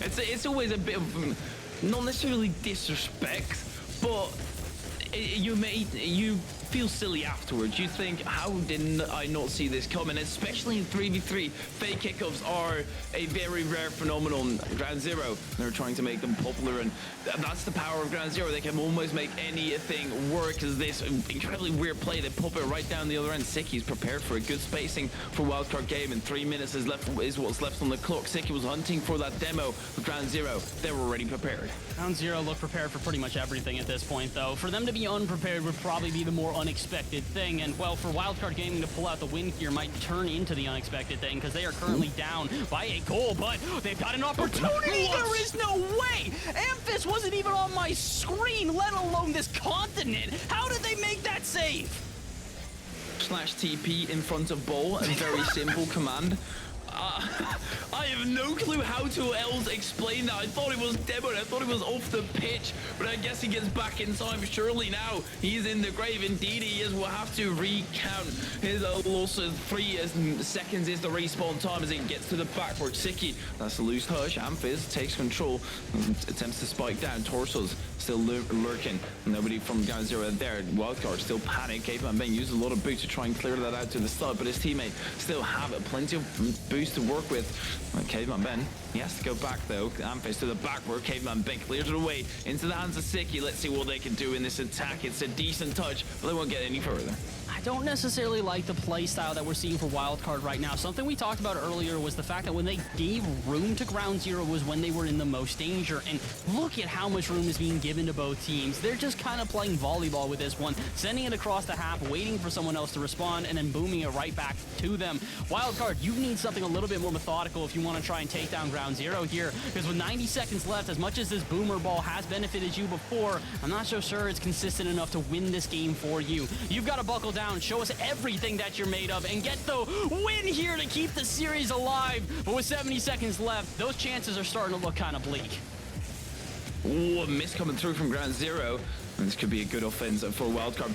Speaker 3: It's always a bit of, not necessarily disrespect, but you feel silly afterwards. You think, how did I not see this coming? Especially in 3v3, fake kickoffs are a very rare phenomenon. Ground Zero, they're trying to make them popular, and that's the power of Ground Zero. They can almost make anything work as this incredibly weird play. They pop it right down the other end. Siki's prepared for a good spacing for Wildcard game, and 3 minutes is what's left on the clock. Siki was hunting for that demo with Ground Zero. They're already prepared.
Speaker 2: Ground Zero look prepared for pretty much everything at this point, though. For them to be unprepared would probably be the more unexpected thing, and well, for Wildcard Gaming to pull out the win here might turn into the unexpected thing because they are currently down by a goal, but they've got an opportunity. There is no way! Amphis wasn't even on my screen, let alone this continent. How did they make that save?
Speaker 3: /TP in front of ball, a very simple command. I have no clue how to else explain that. I thought it was demoed. I thought it was off the pitch, but I guess he gets back in time. Surely now he's in the grave. Indeed he is. We'll have to recount his losses. 3 seconds is the respawn time as he gets to the backward. Siki, that's a loose touch. Amphis takes control, attempts to spike down. Torsos still lurking. Nobody from Ground Zero there. Wildcard still panic. Caveman Ben uses a lot of boots to try and clear that out to the start, but his teammate still have plenty of boost to work with. Caveman Ben, he has to go back though. Amphis to the backward. Caveman Ben clears it away into the hands of Siki. Let's see what they can do in this attack. It's a decent touch, but they won't get any further.
Speaker 2: I don't necessarily like the play style that we're seeing for Wildcard right now. Something we talked about earlier was the fact that when they gave room to Ground Zero was when they were in the most danger. And look at how much room is being given to both teams. They're just kind of playing volleyball with this one, sending it across the half, waiting for someone else to respond, and then booming it right back to them. Wildcard, you need something a little bit more methodical if you want to try and take down Ground Zero here, because with 90 seconds left, as much as this boomer ball has benefited you before, I'm not so sure it's consistent enough to win this game for you. You've got to buckle down, show us everything that you're made of, and get the win here to keep the series alive. But with 70 seconds left, those chances are starting to look kind of bleak.
Speaker 3: Oh, a miss coming through from Ground Zero. And this could be a good offense for Wildcard.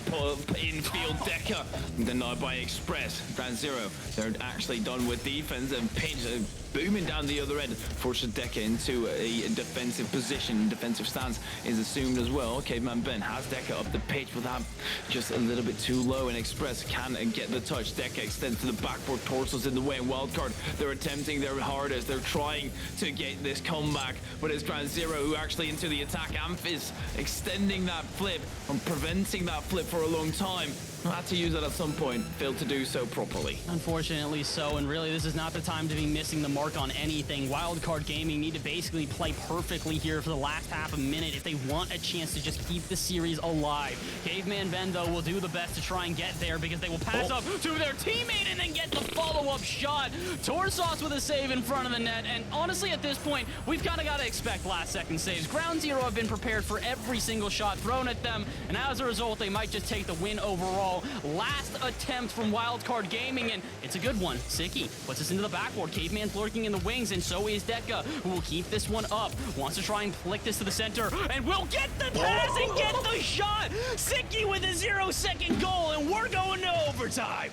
Speaker 3: Infield Decker denied by Express. Ground Zero, they're actually done with defense, and Pinch booming down the other end forces Decker into a defensive position. Defensive stance is assumed as well. Caveman Ben has Decker up the pitch, but that just a little bit too low, and Express can get the touch. Decker extends to the backboard. Torsos in the way, and Wildcard, they're attempting their hardest. They're trying to get this comeback, but it's Ground Zero who actually into the attack. Amphis extending that flip and preventing that flip for a long time. Had to use it at some point, failed to do so properly.
Speaker 2: Unfortunately so, and really this is not the time to be missing the mark on anything. Wildcard Gaming need to basically play perfectly here for the last half a minute if they want a chance to just keep the series alive. Caveman Ben, though, will do the best to try and get there because they will pass up to their teammate and then get the follow-up shot. Torsos with a save in front of the net, and honestly at this point, we've kind of got to expect last-second saves. Ground Zero have been prepared for every single shot thrown at them, and as a result, they might just take the win overall. Last attempt from Wildcard Gaming, and it's a good one. Sicky puts us into the backboard. Caveman's lurking in the wings, and so is Deka, who will keep this one up. Wants to try and flick this to the center, and will get the pass and get the shot! Sicky with a 0-second goal, and we're going to overtime.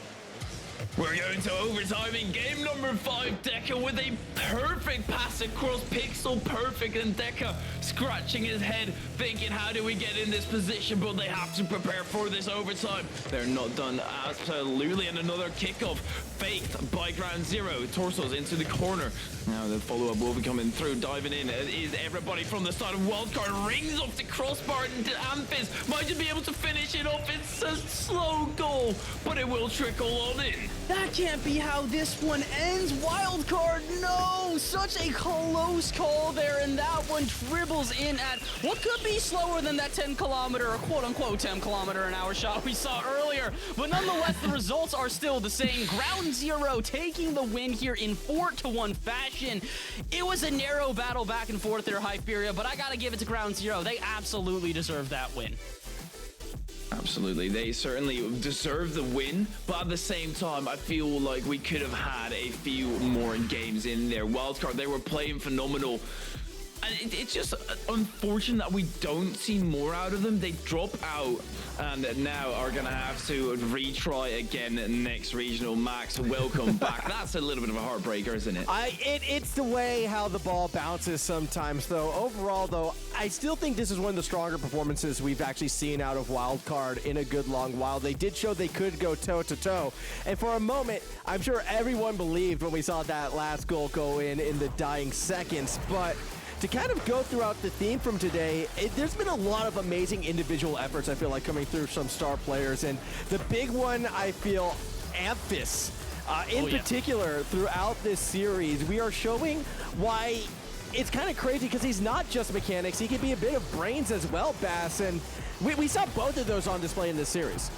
Speaker 3: We're going to overtime in game number 5. Deka with a perfect pass across Pixel, perfect, and Deka scratching his head, thinking, how do we get in this position? But they have to prepare for this overtime. They're not done absolutely, and another kickoff faked by Ground Zero. Torsos into the corner. Now the follow-up will be coming through, diving in. Is everybody from the side of Wildcard, rings off the crossbar, and Amphis might just be able to finish it off. It's a slow goal, but it will trickle on in.
Speaker 2: That can't be how this one ends. Wildcard, no! Such a close call there, and that one dribbles in at what could be slower than that 10-kilometer or quote-unquote 10-kilometer-an-hour shot we saw earlier. But nonetheless, the results are still the same. Ground Zero taking the win here in 4-1 fashion. It was a narrow battle back and forth there, Hyperia, but I gotta give it to Ground Zero. They absolutely deserve that win.
Speaker 3: Absolutely, they certainly deserve the win, but at the same time, I feel like we could have had a few more games in there. Wildcard, they were playing phenomenal. And it's just unfortunate that we don't see more out of them. They drop out and now are going to have to retry again next regional. Max, welcome back. That's a little bit of a heartbreaker, isn't it?
Speaker 1: It's the way how the ball bounces sometimes, though. Overall, though, I still think this is one of the stronger performances we've actually seen out of Wildcard in a good long while. They did show they could go toe-to-toe. And for a moment, I'm sure everyone believed when we saw that last goal go in the dying seconds, but to kind of go throughout the theme from today, there's been a lot of amazing individual efforts, I feel like, coming through some star players. And the big one, I feel, Amphis, in particular, throughout this series, we are showing why it's kind of crazy because he's not just mechanics. He can be a bit of brains as well, Bass. And we saw both of those on display in this series.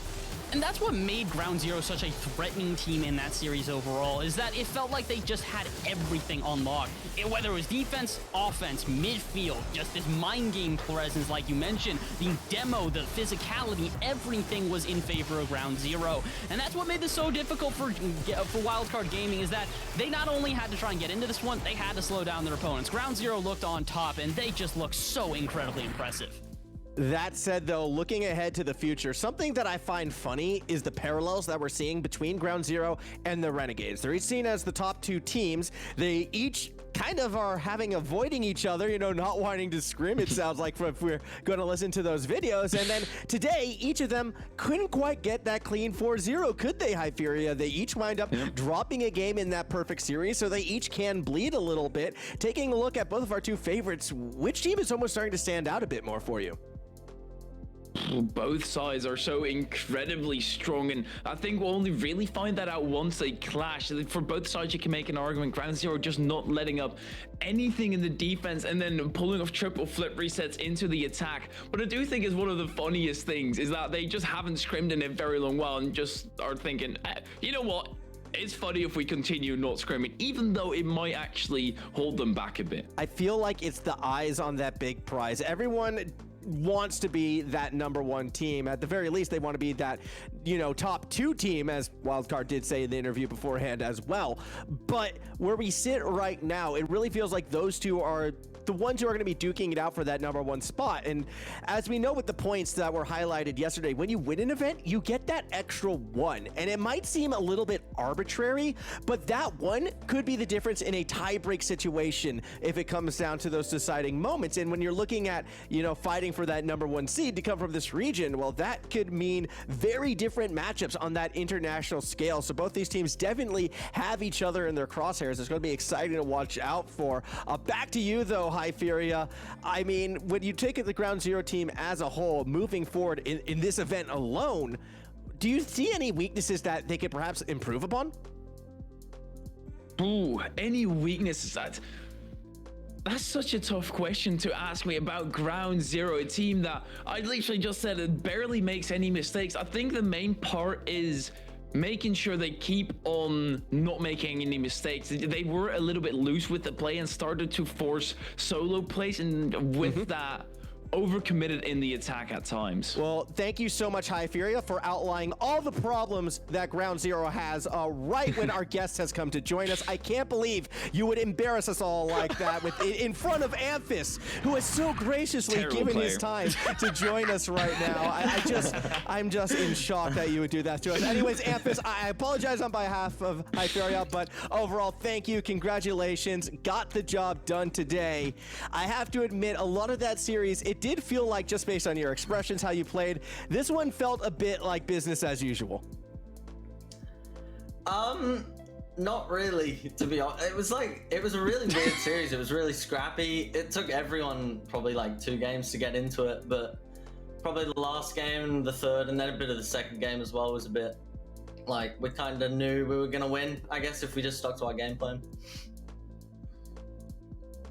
Speaker 2: And that's what made Ground Zero such a threatening team in that series overall, is that it felt like they just had everything unlocked. Whether it was defense, offense, midfield, just this mind game presence like you mentioned, the demo, the physicality, everything was in favor of Ground Zero. And that's what made this so difficult for Wildcard Gaming, is that they not only had to try and get into this one, they had to slow down their opponents. Ground Zero looked on top, and they just looked so incredibly impressive.
Speaker 1: That said, though, looking ahead to the future, something that I find funny is the parallels that we're seeing between Ground Zero and the Renegades. They're each seen as the top two teams. They each kind of are avoiding each other, you know, not wanting to scrim, it sounds like, if we're going to listen to those videos. And then today, each of them couldn't quite get that clean 4-0, could they, Hyperia? They each wind up dropping a game in that perfect series, so they each can bleed a little bit. Taking a look at both of our two favorites, which team is almost starting to stand out a bit more for you?
Speaker 3: Both sides are so incredibly strong, and I think we'll only really find that out once they clash. For both sides, you can make an argument. Ground Zero just not letting up anything in the defense and then pulling off triple flip resets into the attack. But I do think is one of the funniest things is that they just haven't scrimmed in a very long while and just are thinking, you know what? It's funny if we continue not scrimming, even though it might actually hold them back a bit. I
Speaker 1: feel like it's the eyes on that big prize. Everyone wants to be that #1 team. At the very least, they want to be that, you know, top 2 team, as Wildcard did say in the interview beforehand as well. But where we sit right now, it really feels like those two are the ones who are going to be duking it out for that #1 spot. And as we know with the points that were highlighted yesterday, when you win an event, you get that extra 1. And it might seem a little bit arbitrary, but that 1 could be the difference in a tie-break situation if it comes down to those deciding moments. And when you're looking at, you know, fighting for that #1 seed to come from this region, well, that could mean very different matchups on that international scale. So both these teams definitely have each other in their crosshairs. It's going to be exciting to watch out for. Back to you, though, Hyperia. I mean, when you take the Ground Zero team as a whole, moving forward in this event alone, do you see any weaknesses that they could perhaps improve upon?
Speaker 3: Ooh, any weaknesses? That's such a tough question to ask me about Ground Zero, a team that I literally just said it barely makes any mistakes. I think the main part is making sure they keep on not making any mistakes. They were a little bit loose with the play and started to force solo plays, and with that, overcommitted in the attack at times.
Speaker 1: Well, thank you so much, High Furia, for outlining all the problems that Ground Zero has right when our guest has come to join us. I can't believe you would embarrass us all like that in front of Amphis, who has so graciously given his time to join us right now. I'm just in shock that you would do that to us. Anyways, Amphis, I apologize on behalf of High Furia, but overall, thank you, congratulations, got the job done today. I have to admit, a lot of that series, it did feel like, just based on your expressions, how you played, this one felt a bit like business as usual.
Speaker 4: Not really, to be honest. It was a really weird series. It was really scrappy. It took everyone probably like 2 games to get into it, but probably the last game, the third, and then a bit of the second game as well was a bit like we kind of knew we were gonna win, I guess, if we just stuck to our game plan.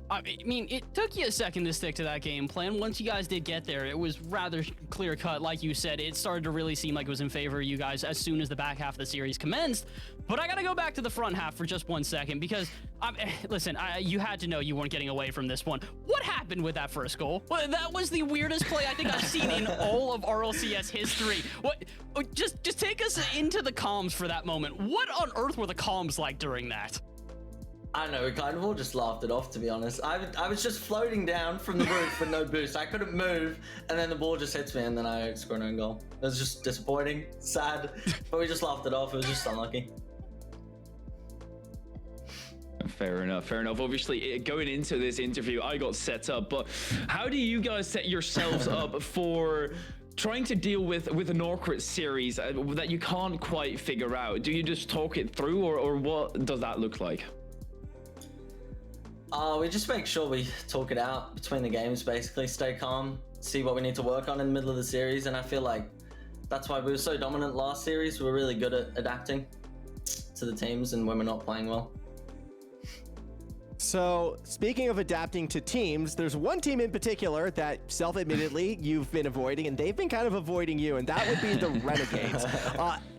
Speaker 2: I mean, it took you a second to stick to that game plan. Once you guys did get there, it was rather clear cut. Like you said, it started to really seem like it was in favor of you guys as soon as the back half of the series commenced. But I got to go back to the front half for just 1 second because, listen, you had to know you weren't getting away from this one. What happened with that first goal? Well, that was the weirdest play I think I've seen in all of RLCS history. Just take us into the comms for that moment. What on earth were the comms like during that?
Speaker 4: I don't know, we kind of all just laughed it off, to be honest. I was just floating down from the roof with no boost. I couldn't move, and then the ball just hits me, and then I scored an own goal. It was just disappointing, sad, but we just laughed it off. It was just unlucky.
Speaker 3: Fair enough, fair enough. Obviously, going into this interview, I got set up, but how do you guys set yourselves up for trying to deal with an awkward series that you can't quite figure out? Do you just talk it through, or what does that look like?
Speaker 4: We just make sure we talk it out between the games, basically. Stay calm, see what we need to work on in the middle of the series, and I feel like that's why we were so dominant last series. We were really good at adapting to the teams and when we're not playing well.
Speaker 1: So, speaking of adapting to teams, there's one team in particular that, self-admittedly, you've been avoiding, and they've been kind of avoiding you, and that would be the Renegades.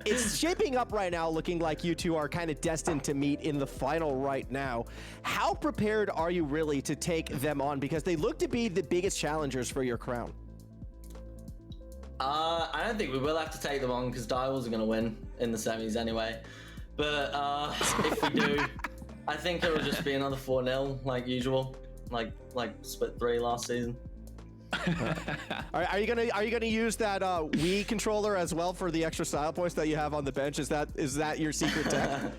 Speaker 1: It's shaping up right now looking like you two are kind of destined to meet in the final right now. How prepared are you really to take them on? Because they look to be the biggest challengers for your crown.
Speaker 4: I don't think we will have to take them on because Direwolves are going to win in the semis anyway. But if we do, I think it will just be another 4-0 like usual, like split 3 last season.
Speaker 1: Are you gonna use that Wii controller as well for the extra style points that you have on the bench? Is that your secret tech?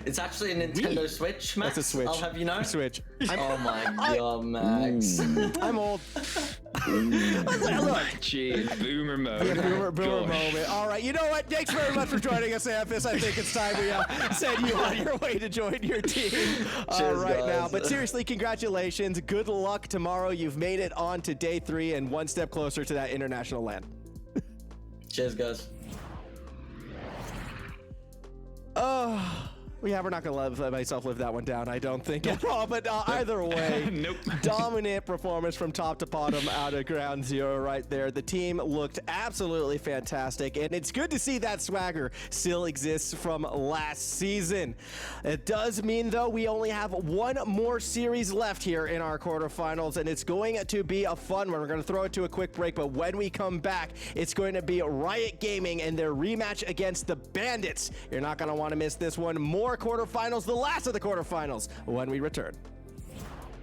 Speaker 4: It's actually a Nintendo Switch, Max.
Speaker 1: That's a Switch.
Speaker 4: I'll have you know.
Speaker 1: Switch.
Speaker 4: Oh my god, Max.
Speaker 1: I'm old.
Speaker 3: Look, boomer mode.
Speaker 1: Yeah, boomer moment. All right, you know what? Thanks very much for joining us, Amphis. I think it's time we send you on your way to join your team now. But seriously, congratulations. Good luck tomorrow. You've made it on to day 3 and one step closer to that international land.
Speaker 4: Cheers, guys.
Speaker 1: Yeah, we're not going to let myself live that one down, I don't think at all. But either way,
Speaker 3: Nope.
Speaker 1: Dominant performance from top to bottom out of Ground Zero right there. The team looked absolutely fantastic, and it's good to see that swagger still exists from last season. It does mean, though, we only have one more series left here in our quarterfinals, and it's going to be a fun one. We're going to throw it to a quick break, but when we come back, it's going to be Riot Gaming and their rematch against the Bandits. You're not going to want to miss this one. More quarterfinals, the last of the quarterfinals, when we return.